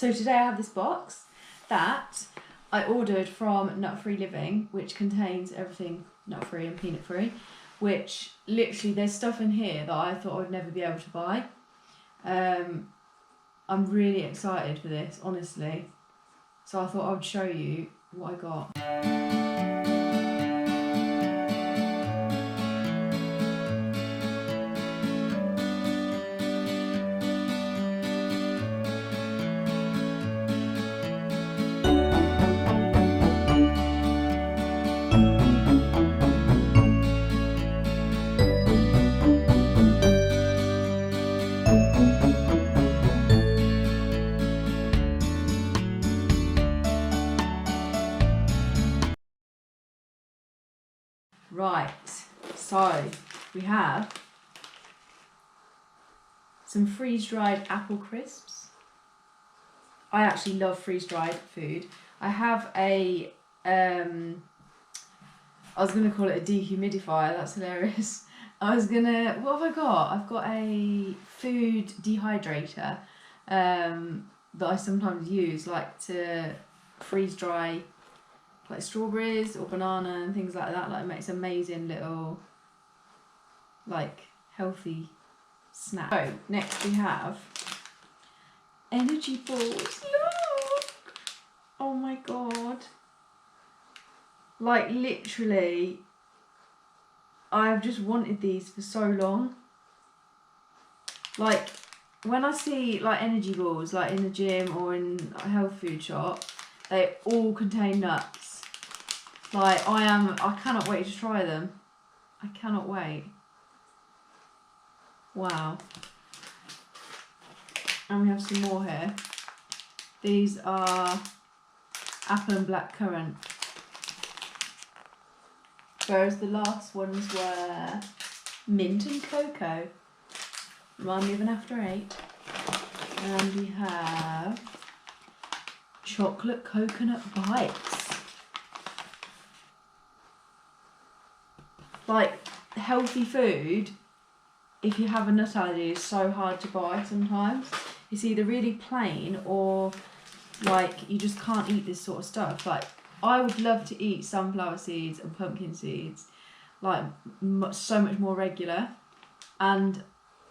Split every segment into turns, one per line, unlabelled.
So today I have this box that I ordered from Nut Free Living, which contains everything nut free and peanut free, which literally there's stuff in here that I thought I would never be able to buy. I'm really excited for this, honestly. So I thought I would show you what I got. Right, so we have some freeze-dried apple crisps. I actually love freeze-dried food. I have I was going to call it a dehumidifier, that's hilarious. What have I got? I've got a food dehydrator that I sometimes use, like to freeze dry like strawberries or banana and things like that. Like, it makes amazing little like healthy snack. So next we have energy balls. Look! Oh my god. Like, literally, I've just wanted these for so long. Like, when I see like energy balls like in the gym or in a health food shop, they all contain nuts. Like, I cannot wait to try them. I cannot wait. Wow. And we have some more here. These are apple and black currant. Whereas the last ones were mint and cocoa. Remind me of an after 8. And we have chocolate coconut bites. Like, healthy food, if you have a nut allergy, is so hard to buy sometimes. It's either really plain or like you just can't eat this sort of stuff. Like, I would love to eat sunflower seeds and pumpkin seeds like so much more regular, and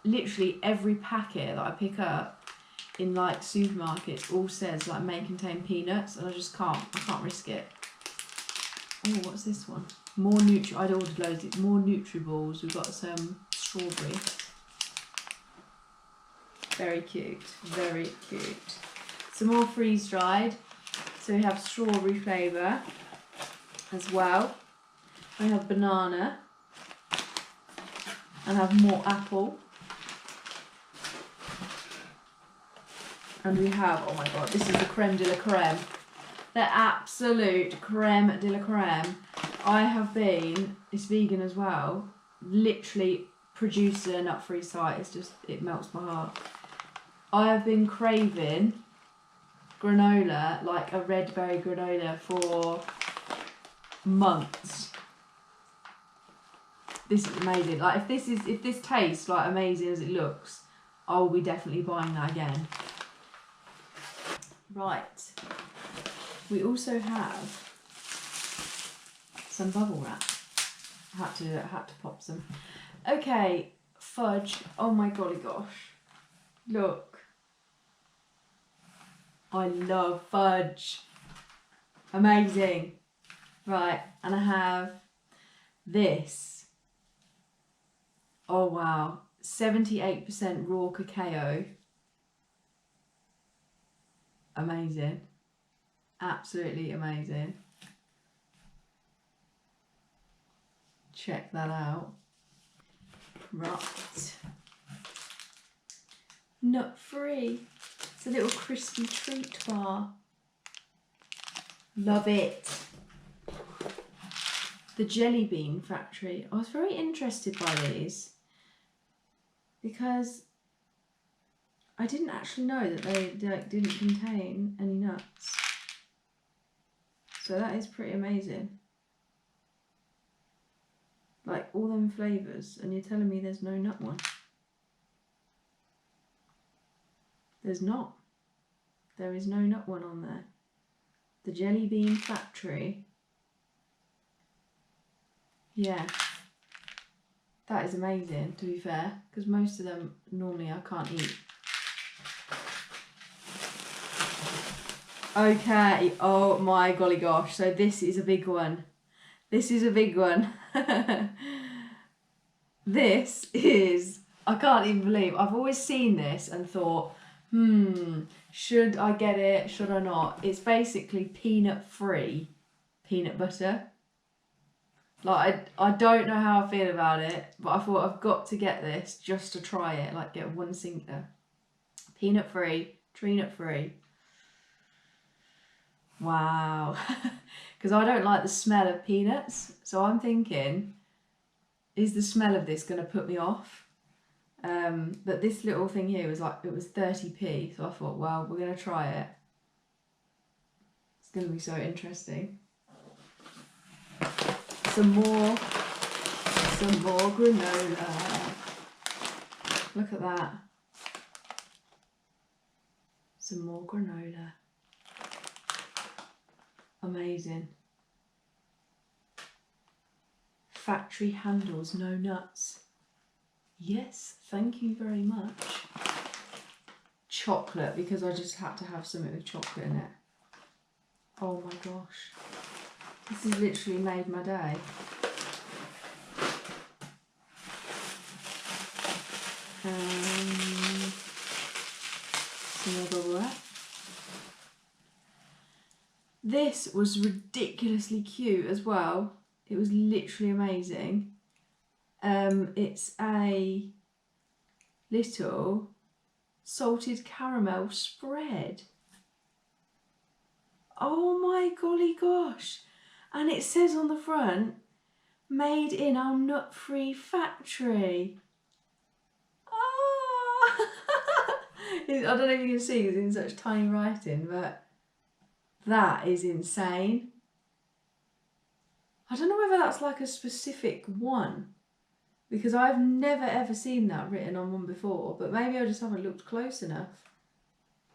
literally every packet that I pick up in like supermarkets all says like may contain peanuts, and I can't risk it. Oh, what's this one? More I'd ordered loads. More Nutriballs. We've got some strawberry. Very cute. Very cute. Some more freeze dried. So we have strawberry flavour as well. We have banana. And have more apple. And we have, oh my god, this is the creme de la creme. The absolute creme de la creme. I have been, it's vegan as well, literally producing a nut-free site. It's just, it melts my heart. I have been craving granola, like a red berry granola, for months. This is amazing. Like, if this tastes like amazing as it looks, I will be definitely buying that again. Right. We also have some bubble wrap. I had to pop some. Okay, fudge. Oh my golly gosh. Look. I love fudge. Amazing. Right, and I have this. Oh wow. 78% raw cacao. Amazing. Absolutely amazing. Check that out. Right. Nut free. It's a little crispy treat bar. Love it. The Jelly Bean Factory. I was very interested by these because I didn't actually know that they didn't contain any nuts. So that is pretty amazing. Like, all them flavours, and you're telling me there's no nut one? There's not. There is no nut one on there. The Jelly Bean Factory. Yeah. That is amazing, to be fair, because most of them normally I can't eat. Okay, oh my golly gosh, so this is a big one. This is a big one. This is, I can't even believe, I've always seen this and thought, should I get it, should I not? It's basically peanut-free peanut butter. Like, I don't know how I feel about it, but I thought I've got to get this just to try it. Like, get one single. Peanut-free, tree nut-free. Wow. Because I don't like the smell of peanuts. So I'm thinking, is the smell of this going to put me off? But this little thing here was like, it was 30p. So I thought, well, we're going to try it. It's going to be so interesting. Some more granola. Look at that. Some more granola. Amazing. Factory handles, no nuts. Yes, thank you very much. Chocolate, because I just had to have something with chocolate in it. Oh my gosh. This has literally made my day. Some more bubble wrap. This was ridiculously cute as well. It was literally amazing. It's a little salted caramel spread. Oh my golly gosh. And it says on the front, made in our nut-free factory. Oh! I don't know if you can see, it's in such tiny writing, but that is insane. I don't know whether that's like a specific one, because I've never ever seen that written on one before, but maybe I just haven't looked close enough.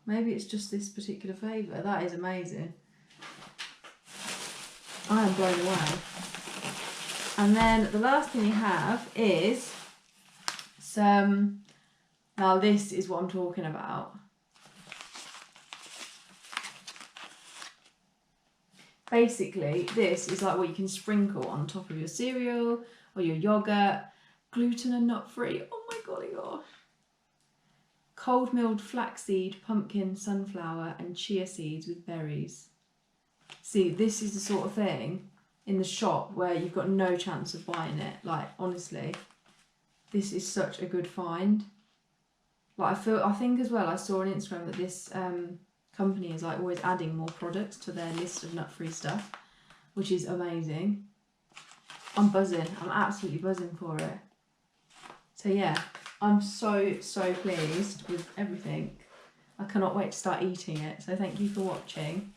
Maybe it's just this particular flavour. That is amazing. I am blown away. And then the last thing you have is some, now this is what I'm talking about. Basically, this is like what you can sprinkle on top of your cereal or your yogurt. Gluten and nut free. Oh my golly gosh. Cold milled flaxseed, pumpkin, sunflower and chia seeds with berries. See, this is the sort of thing in the shop where you've got no chance of buying it. Like, honestly, this is such a good find. Like, I think as well, I saw on Instagram that this company is like always adding more products to their list of nut-free stuff, which is amazing. I'm buzzing. I'm absolutely buzzing for it. So yeah, I'm so pleased with everything. I cannot wait to start eating it. So thank you for watching.